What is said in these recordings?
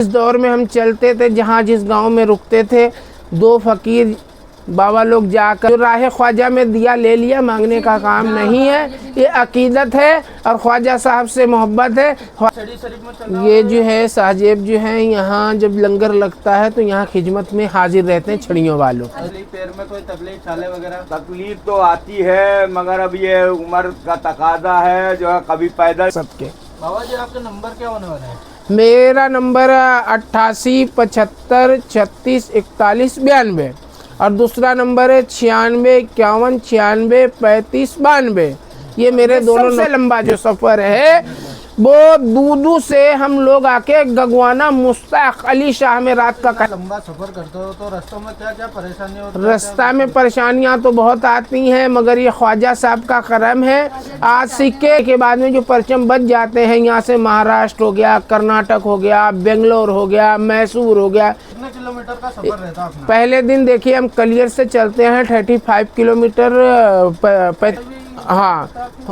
इस दौर में हम चलते थे, जहाँ जिस गांव में रुकते थे, दो फकीर बाबा लोग जाकर राह ख्वाजा में दिया ले लिया। मांगने का काम नहीं है, ये अकीदत है और ख्वाजा साहब से मोहब्बत है। ये जो है साहब जो है, यहाँ जब लंगर लगता है तो यहाँ खिदमत में हाजिर रहते हैं छड़ियों वालों। पैर में कोई तकलीफ छाले वगैरह? तकलीफ तो आती है, मगर अब ये उम्र का तकाजा है, जो है कभी पैदल सबके। बाबा जी आपका नंबर क्या होने वाला है? मेरा नंबर 88 75 36 41 92 और दूसरा नंबर है 96 51 96 35 92। ये मेरे दोनों से लंबा जो सफ़र है वो दूदू से हम लोग आके गगवाना मुश्ताक अली शाह में रात का लंबा सफर करते हो तो रास्तों में क्या क्या परेशानियाँ होती? रास्ता में परेशानियां तो बहुत आती हैं, मगर ये ख्वाजा साहब का करम है। आज सिक्के के बाद में जो परचम बच जाते हैं, यहाँ से महाराष्ट्र हो गया, कर्नाटक हो गया, बेंगलोर हो गया, मैसूर हो गया। कितने किलोमीटर का सफर रहता है? पहले दिन देखिए हम कलियर से चलते हैं 35 किलोमीटर। हाँ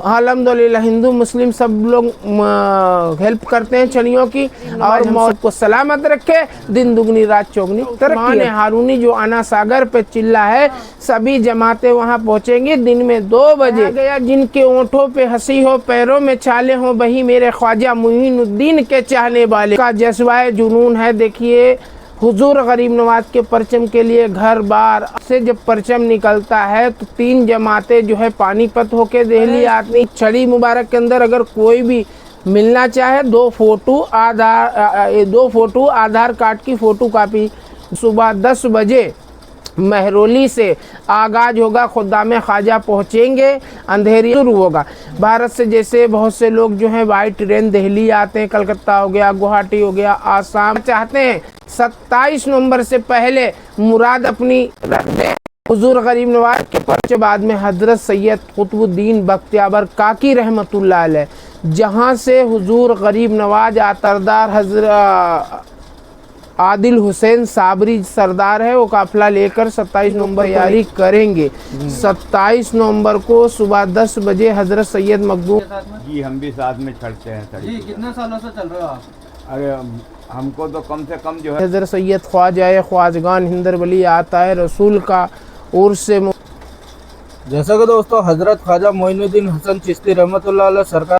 अल्हम्दुलिल्लाह, हिंदू मुस्लिम सब लोग हेल्प करते हैं छड़ियों की, और मौत को सलामत रखे, दिन दुगनी रात चौगनी तरक्की। हारूनी जो आना सागर पे चिल्ला है, सभी जमातें वहाँ पहुँचेंगी दिन में 2 बजे। गया जिनके ओंठों पे हंसी हो, पैरों में छाले हो, वही मेरे ख्वाजा मुईनुद्दीन के चाहने वाले का जज्बाए जुनून है। देखिए हुजूर गरीब नवाज के परचम के लिए घर बार से जब परचम निकलता है तो 3 जमातें जो है पानीपत होके दिल्ली आती। छड़ी मुबारक के अंदर अगर कोई भी मिलना चाहे, 2 फोटो आधार कार्ड की फ़ोटो कापी। सुबह 10 बजे महरौली से आगाज होगा, खुदाम ख्वाजा पहुँचेंगे, अंधेरी शुरू होगा। भारत से जैसे बहुत से लोग जो हैं बाई ट्रेन दिल्ली आते हैं, कलकत्ता हो गया, गुवाहाटी हो गया, आसाम चाहते हैं 27 नवंबर से पहले मुराद अपनी रख दें। हुजूर गरीब नवाज के परचे बाद में हजरत सैयद कुतुबुद्दीन बख्तियार काकी रहमतुल्लाह अलैह, जहाँ से हुजूर गरीब नवाज आतरदार हजरत आदिल हुसैन साबरी सरदार है, वो काफिला लेकर 27 नवंबर तैयारी करेंगे। 27 नवंबर को सुबह 10 बजे हजरत सैयद मखदूम जी हम भी साथ में चढ़ते हैं। जी कितने सालों से चल रहे हो आप? अरे हमको तो कम से कम जो है हजरत सैयद ख्वाजा ख्वाजगान हिंदर वली आता है रसूल का उर्स से। जैसा कि दोस्तों हजरत ख्वाजा मोइनुद्दीन हसन चिश्ती रहमतुल्लाह अलैह सरकार।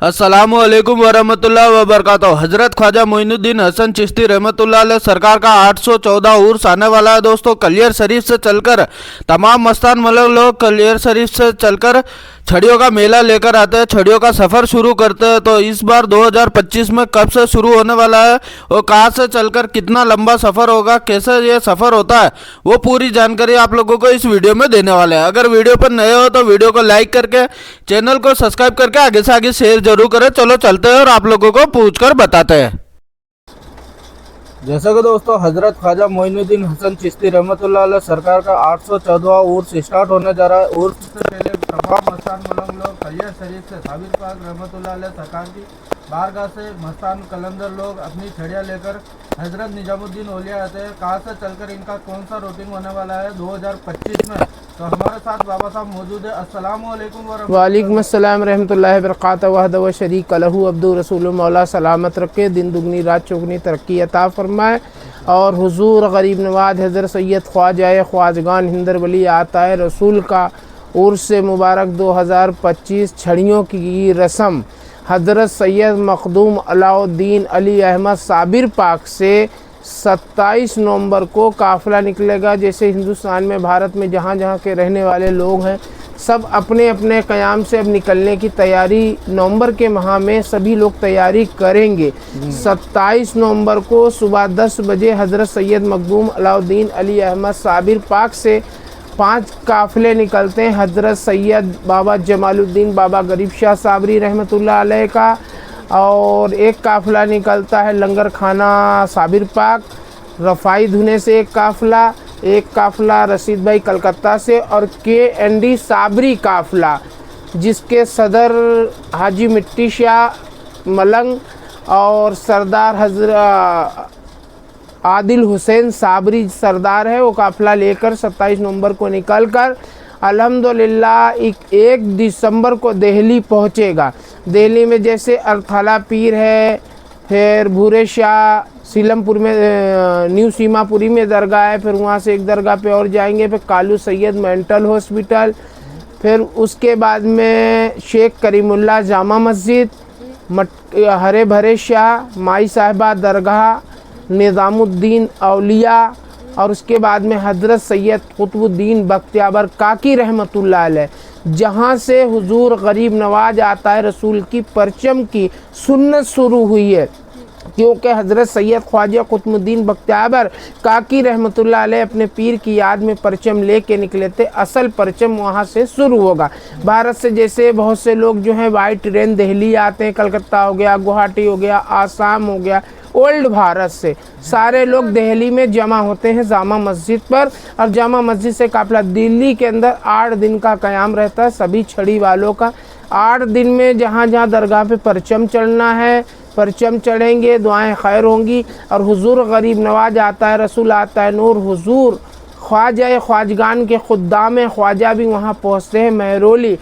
अस्सलामु अलैकुम वरहमतुल्लाह वबरकातुहू। हजरत ख्वाजा मोइनुद्दीन हसन चिश्ती रहमतुल्लाह अलैह सरकार का 814 उर्स आने वाला है दोस्तों। कलियर शरीफ से चलकर तमाम मस्तान मलक लोग कलियर शरीफ से चलकर छड़ियों का मेला लेकर आते हैं, छड़ियों का सफ़र शुरू करते हैं। तो इस बार 2025 में कब से शुरू होने वाला है और कहाँ से चलकर कितना लंबा सफ़र होगा, कैसे ये सफ़र होता है, वो पूरी जानकारी आप लोगों को इस वीडियो में देने वाले हैं। अगर वीडियो पर नए हो तो वीडियो को लाइक करके चैनल को सब्सक्राइब करके आगे से आगे शेयर जरूर करें। चलो चलते हैं और आप लोगों को पूछकर बताते हैं। जैसा कि दोस्तों हजरत ख्वाजा मोइनुद्दीन हसन चिश्ती रहमतुल्लाह अलैह सरकार का 814वां उर्स स्टार्ट होने जा रहा है। उर्स से पहले तमाम मस्तान मलंग लोग कलियर शरीफ से साबिर पाक रहमतुल्लाह अलैह सरकार की बारगाह से मस्तान कलंदर लोग अपनी छड़ियाँ लेकर हजरत निजामुद्दीन औलिया आते हैं। कहाँ से चलकर इनका कौन सा रूटिंग होने वाला है 2025 में, तो हमारे साथ बाबा साहब मौजूद है। अस्सलामु अलैकुम वालेकुम अस्सलाम रहमतुल्लाहि व बरकातहू। वहदहू व शरीक लहू अब्दु रसूल मौला सलामत रखे, दिन दुगनी रात चौगनी तरक्की अता फरमाए। और हुजूर गरीब नवाज हजरत सैयद ख्वाजा ख्वाजगान हिंदर वली आता है रसूल का उर्स मुबारक 2025 छड़ियों की रस्म हजरत सैयद मखदूम अलाउद्दीन अली अहमद साबिर पाक से 27 नवंबर को काफ़िला निकलेगा। जैसे हिंदुस्तान में भारत में जहाँ जहाँ के रहने वाले लोग हैं, सब अपने अपने क़याम से अब निकलने की तैयारी नवंबर के माह में सभी लोग तैयारी करेंगे। 27 नवंबर को सुबह 10 बजे हजरत सैयद मखदूम अलाउद्दीन अली अहमद साबिर पाक से 5 काफ़िले निकलते हैं। हजरत सैयद बाबा जमालुद्दीन बाबा गरीब शाह साबरी रहमतुल्लाह अलैह का, और एक काफ़िला निकलता है लंगर खाना साबिर पाक, रफ़ाई धुने से एक काफ़िला रशीद भाई कलकत्ता से, और KND साबरी काफ़िला जिसके सदर हाजी मिट्टी शाह मलंग और सरदार हजरत आदिल हुसैन साबरी सरदार है, वो काफ़िला लेकर 27 नवंबर को निकलकर अल्हम्दुलिल्लाह 1 दिसंबर को दिल्ली पहुँचेगा। दिल्ली में जैसे अरथाला पीर है, फिर भूरे शाह सीलमपुर में न्यू सीमापुरी में दरगाह है, फिर वहाँ से एक दरगाह पे और जाएंगे, फिर कालू सैयद मेंटल हॉस्पिटल, फिर उसके बाद में शेख करीमुल्ला जामा मस्जिद, हरे भरे शाह, माई साहिबा दरगाह, निज़ामुद्दीन औलिया, और उसके बाद में हज़रत सैयद कुतुबुद्दीन बख्तियार काकी रहमतुल्लाह अलैह, जहाँ से हुजूर गरीब नवाज आता है रसूल की परचम की सुन्नत शुरू हुई है, क्योंकि हज़रत सैयद ख्वाजा कुतुबुद्दीन बख्तियार काकी रहमतुल्लाह अलैह अपने पीर की याद में परचम लेके निकले थे। असल परचम वहाँ से शुरू होगा। भारत से जैसे बहुत से लोग जो हैं बाई ट्रेन दिल्ली आते हैं, कलकत्ता हो गया, गुवाहाटी हो गया, आसाम हो गया, ओल्ड भारत से सारे लोग दिल्ली में जमा होते हैं जामा मस्जिद पर, और जामा मस्जिद से काफिला दिल्ली के अंदर 8 दिन का क़याम रहता है सभी छड़ी वालों का। 8 दिन में जहाँ जहाँ दरगाह पे परचम चढ़ना है परचम चढ़ेंगे, दुआएं खैर होंगी, और हुजूर गरीब नवाज आता है, रसूल आता है नूर, हुजूर ख्वाजा ख्वाजगान के खुद्दाम ख्वाजा भी वहाँ पहुँचते हैं महरौली।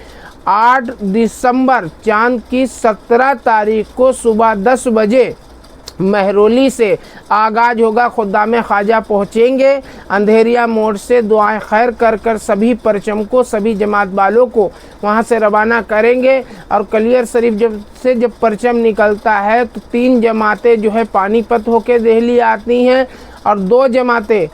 8 दिसंबर चाँद की 17 तारीख को सुबह 10 बजे महरौली से आगाज होगा, खुद्दाम ख्वाजा पहुँचेंगे, अंधेरिया मोड़ से दुआएं खैर कर कर सभी परचम को, सभी जमात वालों को वहाँ से रवाना करेंगे। और कलियर शरीफ जब परचम निकलता है तो 3 जमातें जो है पानीपत होके दिल्ली आती हैं, और 2 जमातें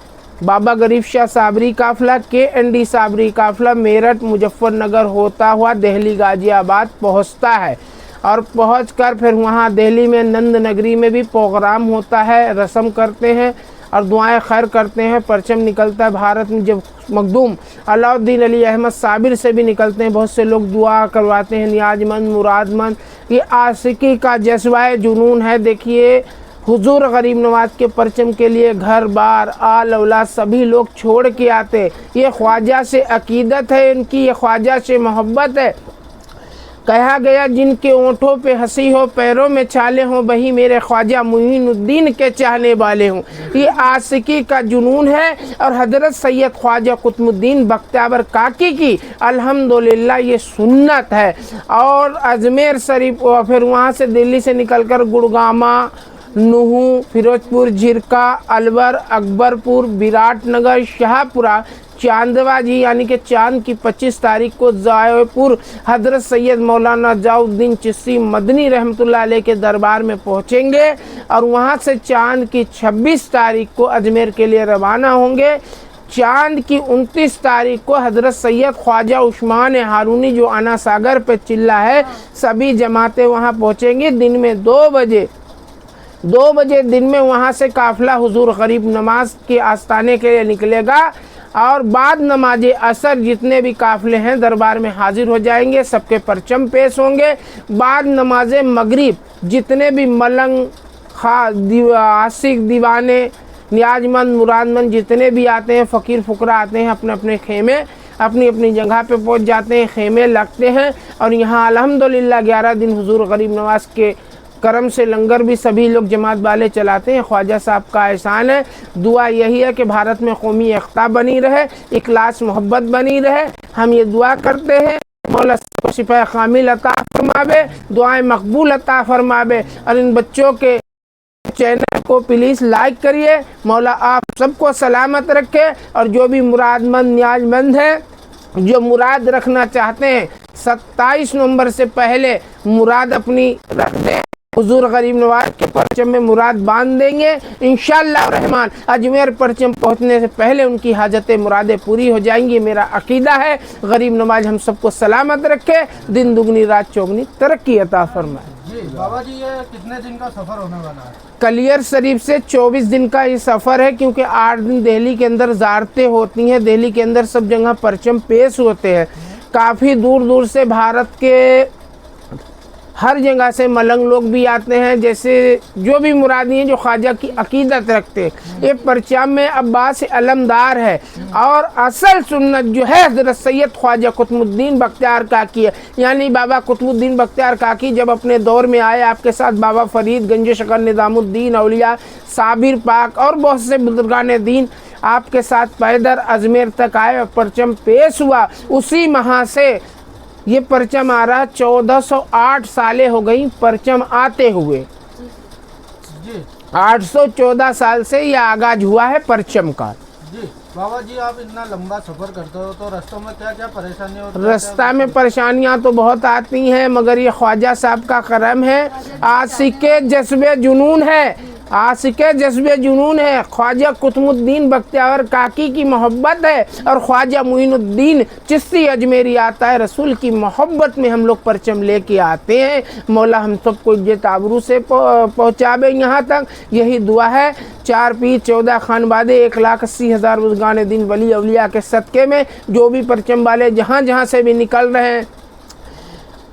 बाबा गरीब शाह साबरी काफ़िला KND साबरी काफ़िला मेरठ मुजफ्फरनगर होता हुआ दिल्ली गाज़ियाबाद पहुँचता है, और पहुंचकर फिर वहाँ दिल्ली में नंद नगरी में भी प्रोग्राम होता है, रस्म करते हैं और दुआएं खैर करते हैं। परचम निकलता है भारत में जब मखदूम अलाउद्दीन अली अहमद साबिर से भी निकलते हैं, बहुत से लोग दुआ करवाते हैं, नियाजमंद मुरादमंद। ये आशिकी का जज्बाए जुनून है। देखिए हुजूर गरीब नवाज के परचम के लिए घर बार आल औलाद सभी लोग छोड़ के आते। ये ख्वाजा से अकीदत है इनकी, ये ख्वाजा से मोहब्बत है। कहा गया जिनके ओंठों पे हंसी हो, पैरों में छाले हों, वही मेरे ख्वाजा मुईनुद्दीन के चाहने वाले हों। ये आशिकी का जुनून है। और हज़रत सैयद ख्वाजा कुतुबुद्दीन बख्तियार काकी की अल्हम्दुलिल्लाह ये सुन्नत है। और अजमेर शरीफ, फिर वहाँ से दिल्ली से निकलकर गुड़गामा, नूहू, फिरोजपुर, झिरका, अलवर, अकबरपुर, विराटनगर, शाहपुरा, चांदवा जी यानी कि चांद की 25 तारीख को जयपुर हज़रत सैयद मौलाना जाउद्दीन चिश्ती मदनी रहमतुल्लाह अलैह के दरबार में पहुंचेंगे, और वहां से चांद की 26 तारीख को अजमेर के लिए रवाना होंगे। चांद की 29 तारीख को हज़रत सैयद ख्वाजा उस्मान हारूनी जो आना सागर पे चिल्ला है, सभी जमातें वहां पहुंचेंगी। दिन में 2 बजे दिन में वहाँ से काफ़िला हुजूर गरीब नवाज के आस्थाने के लिए निकलेगा, और बाद नमाज असर जितने भी काफ़िले हैं दरबार में हाजिर हो जाएंगे, सबके परचम पेश होंगे। बाद नमाज मगरिब जितने भी मलंग आशिक दीवाने नियाजमंद मुरादमंद जितने भी आते हैं, फ़कीर फ़ुकरा आते हैं, अपने अपने खेमे अपनी अपनी जगह पे पहुंच जाते हैं, खेमे लगते हैं। और यहाँ अल्हम्दुलिल्लाह 11 दिन हुजूर गरीब नवाज के करम से लंगर भी सभी लोग जमात वाले चलाते हैं। ख्वाजा साहब का एहसान है। दुआ यही है कि भारत में कौमी एकता बनी रहे, इखलास मोहब्बत बनी रहे। हम ये दुआ करते हैं मौला को शिफा कामिल अता फरमावे, दुआएं मकबूल अता फरमावे। और इन बच्चों के चैनल को प्लीज़ लाइक करिए। मौला आप सबको सलामत रखे, और जो भी मुरादमंद न्याजमंद हैं, जो मुराद रखना चाहते हैं, 27 नवंबर से पहले मुराद अपनी रख दें। हुजूर गरीब नवाज के परचम में मुराद बांध देंगे इंशाअल्लाह रहमान। अजमेर परचम पहुंचने से पहले उनकी हाजतें मुरादें पूरी हो जाएंगी। मेरा अकीदा है गरीब नवाज हम सबको सलामत रखे, दिन दुगनी रात चौगनी तरक्की अता फरमाए। जी बाबा जी, ये कितने दिन का सफ़र होने वाला है? कलियर शरीफ से 24 दिन का ये सफ़र है, क्योंकि 8 दिन दिल्ली के अंदर ज़ारतें होती हैं। दिल्ली के अंदर सब जगह परचम पेश होते हैं। काफ़ी दूर दूर से भारत के हर जगह से मलंग लोग भी आते हैं, जैसे जो भी मुरादी हैं जो ख्वाजा की अकीदत रखते हैं। ये परचम में अब्बास अलमदार है, और असल सुन्नत जो है हज़रत सैयद ख्वाजा कुतुबुद्दीन बख्तियार काकी है। यानी बाबा कुतुबुद्दीन बख्तियार काकी जब अपने दौर में आए, आपके साथ बाबा फरीद गंज शकर निज़ामुद्दीन औलिया साबिर पाक और बहुत से बुजुर्गान दीन आपके साथ पैदल अजमेर तक आए और परचम पेश हुआ। उसी माह से ये परचम आ रहा, 1408 सालें हो गई परचम आते हुए। जी 814 साल से यह आगाज हुआ है परचम का। जी बाबा जी, आप इतना लंबा सफर करते हो तो रास्तों में क्या क्या परेशानी होती है? रास्ता में परेशानियां तो बहुत आती हैं, मगर ये ख्वाजा साहब का करम है, आशिके जज्बे जुनून है, आशिके जज्बे जुनून है। ख्वाजा कुतुबुद्दीन बख्तियार काकी की मोहब्बत है और ख्वाजा मुइनुद्दीन चिश्ती अजमेरी आता है। रसूल की मोहब्बत में हम लोग परचम लेके आते हैं। मौला हम सबको इज्जत आबरू से पहुँचावे यहाँ तक, यही दुआ है। 4 पीर 14 खानबादे 1,80,000 बुज़ुर्गान दीन वली अवलिया के सदक़े में जो भी परचम वाले जहाँ जहाँ से भी निकल रहे हैं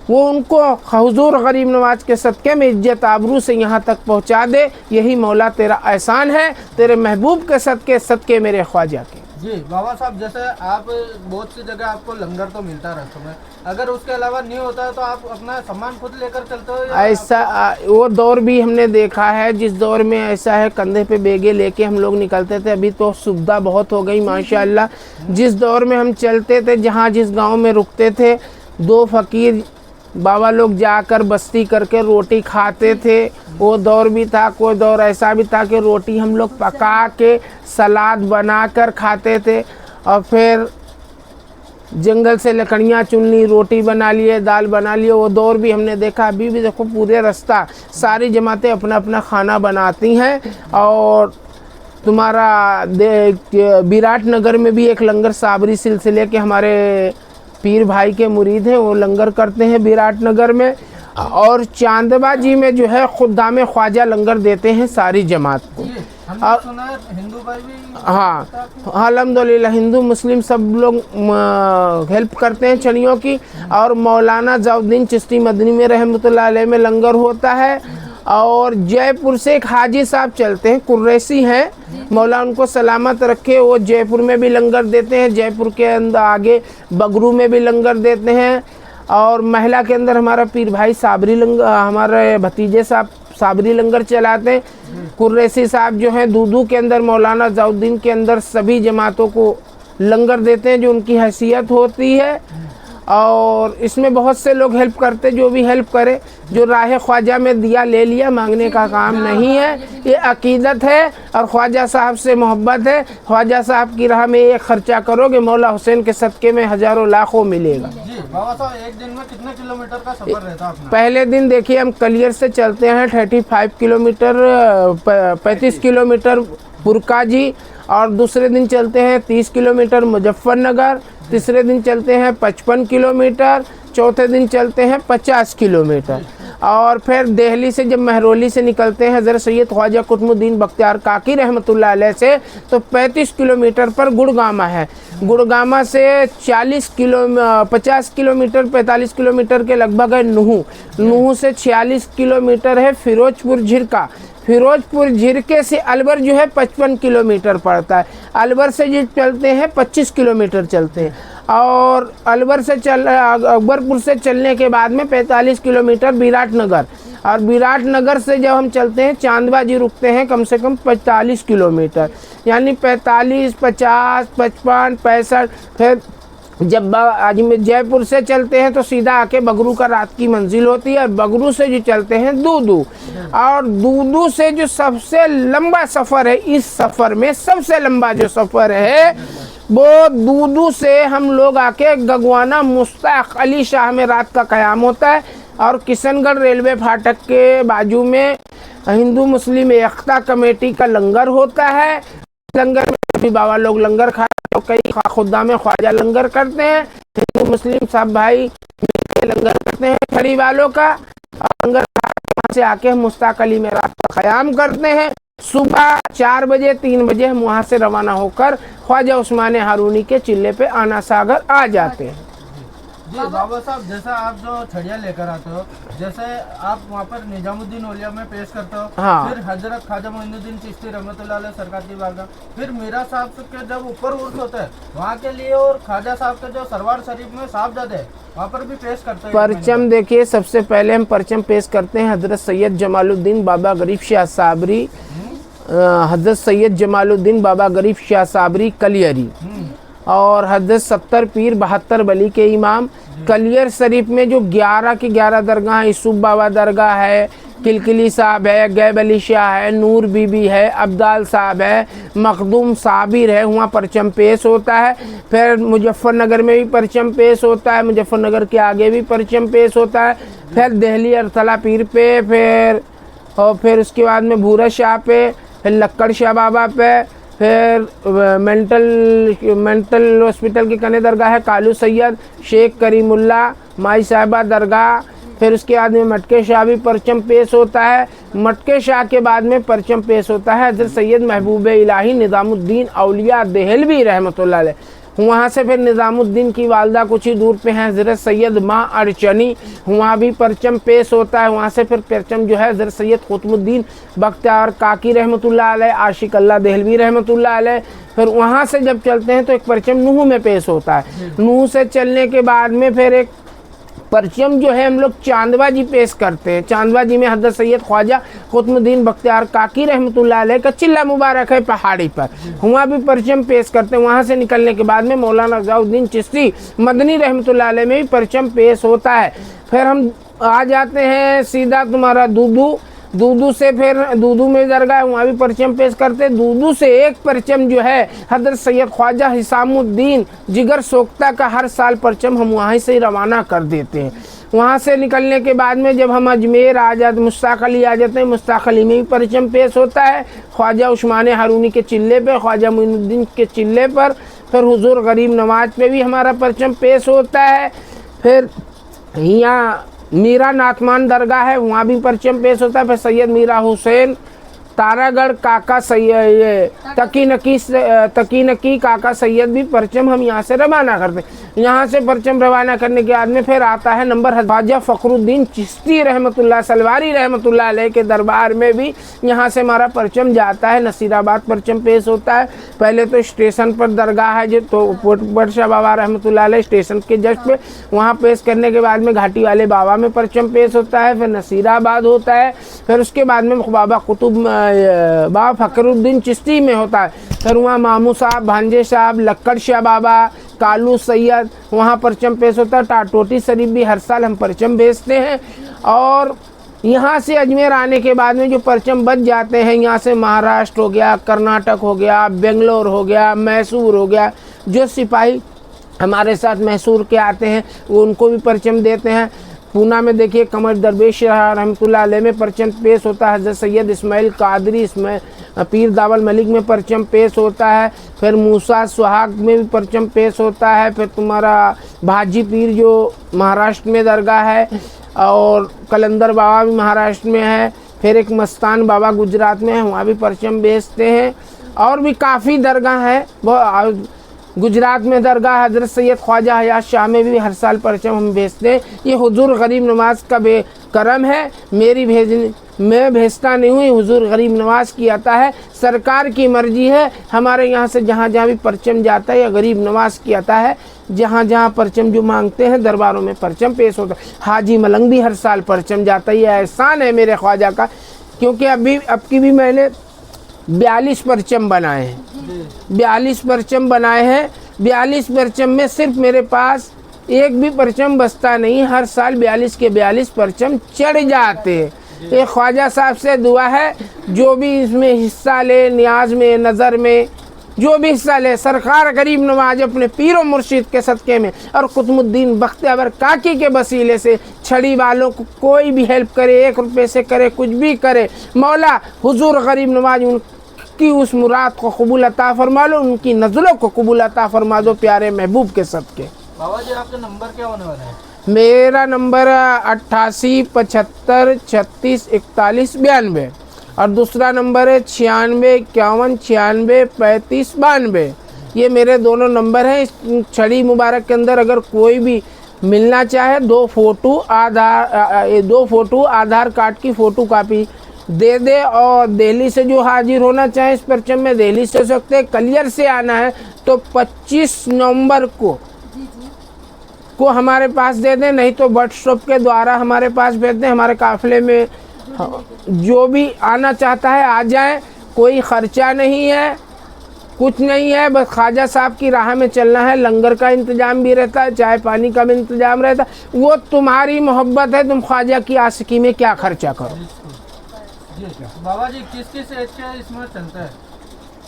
वो उनको हुजूर गरीब नवाज के सदक़े में इज्जत आबरू से यहाँ तक पहुँचा दे। यही मौला तेरा एहसान है, तेरे महबूब के सदक़े मेरे ख्वाजा के। जी बाबा साहब, जैसे आप बहुत सी जगह आपको लंगर तो मिलता है रास्तों में, अगर उसके अलावा नहीं होता है तो आप अपना सामान खुद लेकर चलते हो? ऐसा वो दौर भी हमने देखा है जिस दौर में ऐसा है कंधे पे बेगे लेके हम लोग निकलते थे। अभी तो सुविधा बहुत हो गई माशाअल्लाह। जिस दौर में हम चलते थे, जहाँ जिस गांव में रुकते थे, 2 फ़कीर बाबा लोग जाकर बस्ती करके रोटी खाते थे, वो दौर भी था। कोई दौर ऐसा भी था कि रोटी हम लोग पका के सलाद बनाकर खाते थे और फिर जंगल से लकड़ियाँ चुन ली, रोटी बना लिए, दाल बना लिए। वो दौर भी हमने देखा। अभी भी देखो पूरे रास्ता सारी जमातें अपना अपना खाना बनाती हैं। और तुम्हारा विराट नगर में भी एक लंगर साबरी सिलसिले के हमारे पीर भाई के मुरीद हैं, वो लंगर करते हैं विराट नगर में। और चांदबा जी में जो है खुदाम ख्वाजा लंगर देते हैं सारी जमात को। हमने सुना है हिंदू भाई भी? हाँ, अल्हम्दुलिल्लाह हिंदू मुस्लिम सब लोग हेल्प करते हैं चनियों की। और मौलाना ज़ौद्दीन चिश्ती मदनी में रहमतुल्लाह अलैह में लंगर होता है। और जयपुर से एक हाजी साहब चलते हैं, कुरैशी हैं, मौला उनको सलामत रखे, वो जयपुर में भी लंगर देते हैं। जयपुर के अंदर आगे बगरू में भी लंगर देते हैं। और महिला के अंदर हमारा पीर भाई साबरी लंगर, हमारे भतीजे साहब साबरी लंगर चलाते हैं। कुरैशी साहब जो हैं दूदू के अंदर, मौलाना ज़ौद्दीन के अंदर सभी जमातों को लंगर देते हैं जो उनकी हैसियत होती है। और इसमें बहुत से लोग हेल्प करते, जो भी हेल्प करे, जो राह ख्वाजा में दिया ले लिया, मांगने का काम नहीं है, ये अकीदत है और ख्वाजा साहब से मोहब्बत है। ख्वाजा साहब की राह में ये खर्चा करोगे, मौला हुसैन के सदक़े में हज़ारों लाखों मिलेगा। जी बाबा साहब, एक दिन में कितने किलोमीटर का सफर रहता है अपना? पहले दिन देखिए हम कलियर से चलते हैं 35 किलोमीटर, 35 किलोमीटर बुरकाजी। और दूसरे दिन चलते हैं 30 किलोमीटर मुजफ्फरनगर। तीसरे दिन चलते हैं 55 किलोमीटर। चौथे दिन चलते हैं 50 किलोमीटर। और फिर दिल्ली से जब महरौली से निकलते हैं हज़रत सैयद ख्वाजा कुतुबुद्दीन बख्तियार काकी रहमतुल्लाह अलैह से, तो 35 किलोमीटर पर गुड़गामा है। गुड़गामा से 50 किलोमीटर 45 किलोमीटर के लगभग है नूह। नूह से 46 किलोमीटर है फिरोजपुर झिरका। फिरोजपुर झिरके से अलवर जो है 55 किलोमीटर पड़ता है। अलवर से जो चलते हैं 25 किलोमीटर चलते हैं। और अलवर से अकबरपुर से चलने के बाद में 45 किलोमीटर विराट नगर। और विराट नगर से जब हम चलते हैं चांदबा जी रुकते हैं कम से कम 45 किलोमीटर, यानी 45, 50, 55, 65। फिर जब जयपुर से चलते हैं तो सीधा आके बगरू का रात की मंजिल होती है। बगरू से जो चलते हैं दूदू। और दूदू से जो सबसे लंबा सफ़र है, इस सफ़र में सबसे लंबा जो सफ़र है वो दूदू से हम लोग आके गगवाना मुश्ताक अली शाह में रात का क़याम होता है। और किशनगढ़ रेलवे फाटक के बाजू में हिंदू मुस्लिम एकता कमेटी का लंगर होता है। लंगर में भी बाबा लोग लंगर खाते, तो कई खुदा में ख्वाजा लंगर करते हैं। हिंदू मुस्लिम सब भाई लंगर करते हैं खड़ी वालों का। लंगर वहाँ से आके हम मुश्ताक अली में रात का क़याम करते हैं। सुबह 4 बजे 3 बजे हम वहाँ से रवाना होकर ख्वाजा उस्मान हारूनी के चिल्ले पे आना सागर आ जाते हैं। जी बाबा साहब, जैसा आप जो छड़िया लेकर आते हो, जैसे आप वहाँ पर निजामुद्दीन औलिया में पेश करते हो, हाँ। फिर हजरत ख्वाजा मोइनुद्दीन चिश्ती रहमतुल्लाह अलैह सरकार की बारगाह, फिर मीरा साहब के जब ऊपर उर्स होता है वहाँ के लिए, और ख्वाजा साहब के जो सरवार शरीफ में साहबजादे है वहाँ पर भी पेश करते हैं परचम। देखिए सबसे पहले हम परचम पेश करते हैं हजरत सैयद जमालुद्दीन बाबा गरीब शाह साबरी, हजरत सैयद जमालुद्दीन बाबा गरीब शाह साबरी कलियरी, और हजरत 70 पीर 72 वली के इमाम कलियर शरीफ में जो 11 की 11 दरगाह हैं, यूसुफ बाबा दरगाह है, किलकिली साहब है, गैब अली शाह है, नूर बीबी है, अब्दाल साहब है, मखदूम साबिर है, वहाँ परचम पेश होता है। फिर मुजफ्फरनगर में भी परचम पेश होता है, मुजफ्फरनगर के आगे भी परचम पेश होता है। फिर दिल्ली अरतला पीर पे, फिर उसके बाद में भूरा शाह पे, फिर लक्कड़ शाह बाबा पे, फिर मेंटल हॉस्पिटल की कने दरगाह है, कालू सैयद, शेख करीमुल्ला, माई साहिबा दरगाह। फिर उसके बाद में मटके शाह भी परचम पेश होता है। मटके शाह के बाद में परचम पेश होता है हज़रत सैयद महबूब इलाही निज़ामुद्दीन औलिया देहलवी रहमतुल्लाह अलैह। वहाँ से फिर निज़ामुद्दीन की वालदा कुछ ही दूर पे हैं हज़रत सैयद माँ अड़चनी, वहाँ भी परचम पेश होता है। वहाँ से फिर परचम जो है हज़रत सैयद कुतुबुद्दीन बख्तियार काकी रहमतुल्लाह अलैह, आशिक अल्लाह देहलवी रहमतुल्लाह अलैह। फिर वहाँ से जब चलते हैं तो एक परचम नूह में पेश होता है। नूह से चलने के बाद में फिर एक परचम जो है हम लोग चांदबाजी पेश करते हैं। चांदबाजी में हज़रत सैयद ख्वाजा कुतुबुद्दीन बख्तियार काकी रहमतुल्लाह अलैह का चिल्ला मुबारक है पहाड़ी पर, वहाँ भी परचम पेश करते हैं। वहाँ से निकलने के बाद में मौलाना रज़ाउद्दीन चिश्ती मदनी रहमतुल्लाह अलैह में भी परचम पेश होता है। फिर हम आ जाते हैं सीधा तुम्हारा दूदू से, फिर दूदू में दरगाह है, वहाँ भी परचम पेश करते हैं। दूदू से एक परचम जो है हज़रत सैयद ख्वाजा हिसामुद्दीन जिगर सोख्ता का हर साल परचम हम वहाँ से ही रवाना कर देते हैं। वहाँ से निकलने के बाद में जब हम अजमेर आ जाते, मुश्ताक अली आ जाते हैं, मुश्ताक अली में भी परचम पेश होता है। ख्वाजा उस्मान हारूनी के चिल्ले पे, ख्वाजा मोइनुद्दीन के चिल्ले पर, फिर हुजूर गरीब नवाज पे भी हमारा परचम पेश होता है। फिर यहाँ मीरा नाथमान दरगाह है, वहाँ भी परचम पेश होता है। फिर सैयद मीरा हुसैन तारागढ़ काका सैयद तकी नकी काका सैयद भी परचम हम यहाँ से रवाना करते हैं। यहाँ से परचम रवाना करने के बाद में फिर आता है नंबर ख्वाजा फ़खरुद्दीन चिश्ती रहमतुल्लाह सलवारी रहमतुल्लाह अलैह के दरबार में भी यहाँ से हमारा परचम जाता है। नसीराबाद परचम पेश होता है। पहले तो स्टेशन पर दरगाह है जो तो बड़शाह बाबा रहमतुल्लाह अलैह स्टेशन के जस्ट पे, वहाँ पेश करने के बाद में घाटी वाले बाबा में परचम पेश होता है। फिर नसीराबाद होता है। फिर उसके बाद में बाबा बाबा फ़खरुद्दीन चिश्ती में होता है। फिर वहाँ मामू साहब, भांजे साहब, लक्कड़ शाह बाबा, कालू सैयद, वहाँ परचम पेश होता है। टाटोटी शरीफ भी हर साल हम परचम भेजते हैं। और यहाँ से अजमेर आने के बाद में जो परचम बच जाते हैं, यहाँ से महाराष्ट्र हो गया, कर्नाटक हो गया, बेंगलोर हो गया, मैसूर हो गया, जो सिपाही हमारे साथ मैसूर के आते हैं वो उनको भी परचम देते हैं। पूना में देखिए कमर दरवेश रहमतुल्लाह अलैह में परचम पेश होता है। हज़रत सैयद इस्माइल कादरी पीर दावल मलिक में परचम पेश होता है। फिर मूसा सुहाग में भी परचम पेश होता है। फिर तुम्हारा भाजी पीर जो महाराष्ट्र में दरगाह है, और कलंदर बाबा भी महाराष्ट्र में है। फिर एक मस्तान बाबा गुजरात में है, वहाँ भी परचम भेजते हैं। और भी काफ़ी दरगाह है। वो गुजरात में दरगाह हज़रत सैयद ख्वाजा हयात शाह में भी हर साल परचम हम भेजते हैं। ये हुजूर गरीब नवाज का बेकरम है। मैं भेजता नहीं हूँ, हुजूर गरीब नवाज की आता है। सरकार की मर्जी है। हमारे यहाँ से जहाँ जहाँ भी परचम जाता है या गरीब नवाज की आता है, जहाँ जहाँ परचम जो मांगते हैं दरबारों में परचम पेश होता है। हाजी मलंग भी हर साल परचम जाता है। ये एहसान है मेरे ख्वाजा का, क्योंकि अब की भी मैंने 42 परचम बनाए हैं। 42 परचम बनाए हैं। 42 परचम में सिर्फ मेरे पास एक भी परचम बचता नहीं। हर साल 42 के 42 परचम चढ़ जाते हैं। ये ख्वाजा साहब से दुआ है, जो भी इसमें हिस्सा ले, नियाज में, नज़र में जो भी हिस्सा ले, सरकार गरीब नवाज अपने पीरो मुर्शिद के सदक़े में और कुतुबुद्दीन बख्तियार काकी के वसीले से छड़ी वालों को कोई भी हेल्प करे, 1 रुपये से करे, कुछ भी करे, मौला हुजूर गरीब नवाज उनकी उस मुराद को कबूल अता फरमा लो, उनकी नज़रों को कबूल अता फरमा दो प्यारे महबूब के सदक़े। बाबा जी आपका नंबर क्या होने वाला है? मेरा नंबर 88 75 36 41 92 और दूसरा नंबर है 96 51 96 35 92। ये मेरे दोनों नंबर हैं। इस छड़ी मुबारक के अंदर अगर कोई भी मिलना चाहे, 2 फोटो आधार कार्ड की फ़ोटो कापी दे दे। और दिल्ली से जो हाजिर होना चाहे इस परचम में दिल्ली से हो सकते हैं। कलियर से आना है तो 25 नवंबर को हमारे पास दे दें, नहीं तो व्हाट्सएप के द्वारा हमारे पास भेज दें। हमारे काफ़िले में जो भी आना चाहता है आ जाए, कोई ख़र्चा नहीं है। कुछ नहीं है, बस ख्वाजा साहब की राह में चलना है। लंगर का इंतजाम भी रहता है, चाय पानी का भी इंतजाम रहता है। वो तुम्हारी मोहब्बत है, तुम ख्वाजा की आशिकी में क्या खर्चा करो। जी बाबा जी किस किस एज के इसमें चलते हैं,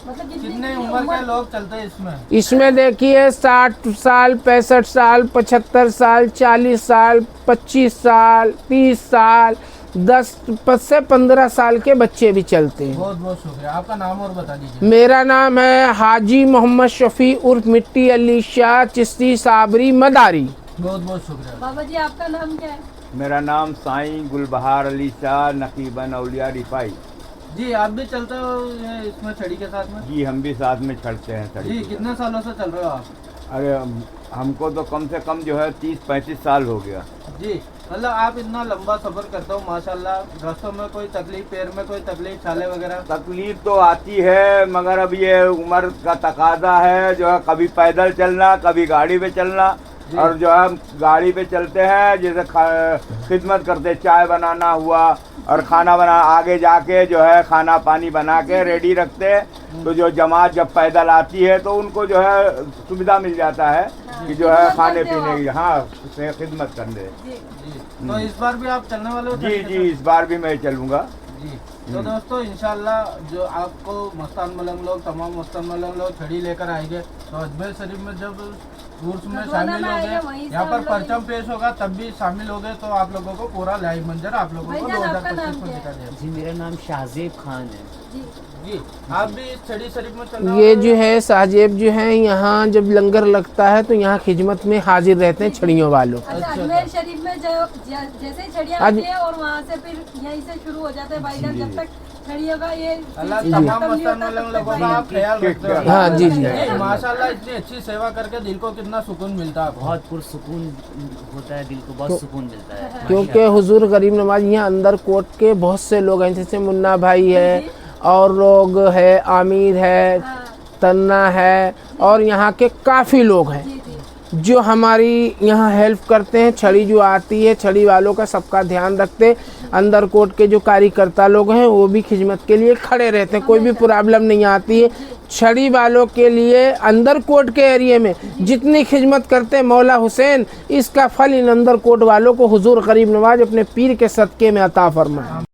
मतलब कितने उम्र के लोग चलते हैं इसमें? इसमें देखिए 60 साल, 65 साल, 75 साल, 40 साल, 25 साल, 30 साल, 10 से 15 साल के बच्चे भी चलते हैं। बहुत बहुत शुक्रिया। आपका नाम और बता दीजिए। मेरा नाम है हाजी मोहम्मद शफी उर्फ मिट्टी अली शाह चिश्ती साबरी मदारी। बहुत बहुत शुक्रिया। बाबा जी आपका नाम क्या है? मेरा नाम साईं गुलबहार अली शाह नकीबन औलिया रिफाई। जी आप भी चलते हो ये इसमें छड़ी के साथ में? जी हम भी साथ में चढ़ते हैं जी सड़ी। कितने सालों से चल रहे हो आप? अरे हमको तो कम से कम जो है 30-35 साल हो गया। जी मतलब आप इतना लंबा सफर करते हो माशाल्लाह, रास्तों में कोई तकलीफ, पैर में कोई तकलीफ, छाले वगैरह? तकलीफ तो आती है, मगर अब ये उम्र का तकाजा है जो है, कभी पैदल चलना, कभी गाड़ी पे चलना। और जो है गाड़ी पे चलते हैं, जैसे खिदमत करते, चाय बनाना हुआ और खाना बना, आगे जाके जो है खाना पानी बना के रेडी रखते। तो जो जमात जब पैदल आती है तो उनको जो है सुविधा मिल जाता है कि जो है खाने पीने की, हाँ खिदमत करने। जी तो इस बार भी आप चलने वाले हो? जी जी इस बार भी मैं चलूँगा। जी तो दोस्तों इंशाल्लाह जो आपको मस्तान मलंग लोग, तमाम मस्तान मलंग लोग छड़ी लेकर आएंगे तो अजमेर शरीफ में जब उर्स में शामिल होंगे, यहाँ पर परचम पेश होगा, तब भी शामिल होंगे तो आप लोगों को पूरा लाइव मंजर आप लोगों को 2025 में दिखा देगा। जी मेरा नाम शाहजेब खान है। जी आप भी छड़ी शरीफ में चल रहे ये हो? जो है साहजेब जो है, यहाँ जब लंगर लगता है तो यहाँ खिदमत में हाजिर रहते हैं छड़ियों वालों। अच्छा अजमेर शरीफ में जैसे ही छड़ियाँ आज- आती है और वहाँ से फिर यहीं से शुरू हो जाते हैं भाईजान, जब तक छड़ियों का ये अल्लाह सिलसिला तमाम खत्म नहीं मस्तान होता, मलंग तब तक लोगों का भाईजान- आप ख्याल रखते हो। हाँ, जी, जी। माशाल्लाह इतनी अच्छी सेवा करके दिल को कितना सुकून मिलता है आपको। बहुत पुरसुकून होता है, दिल को बहुत सुकून मिलता है। क्योंकि हुजूर गरीब नवाज यहाँ अंदर कोट के बहुत से लोग हैं, जैसे मुन्ना भाई है और लोग है, आमिर है, हाँ, तन्ना है और यहाँ के काफ़ी लोग हैं जी जी जो हमारी यहाँ हेल्प करते हैं। छड़ी जो आती है, छड़ी वालों का सबका ध्यान रखते। अंदर कोट के जो कार्यकर्ता लोग हैं वो भी खिदमत के लिए खड़े रहते हैं, कोई भी प्रॉब्लम नहीं आती है। छड़ी वालों के लिए अंदर कोट के एरिया में जितनी खिदमत करते हैं मौला हुसैन, इसका फल इन अंदर कोट वालों को हुजूर गरीब नवाज अपने पीर के सदक़े में अता फरमाए।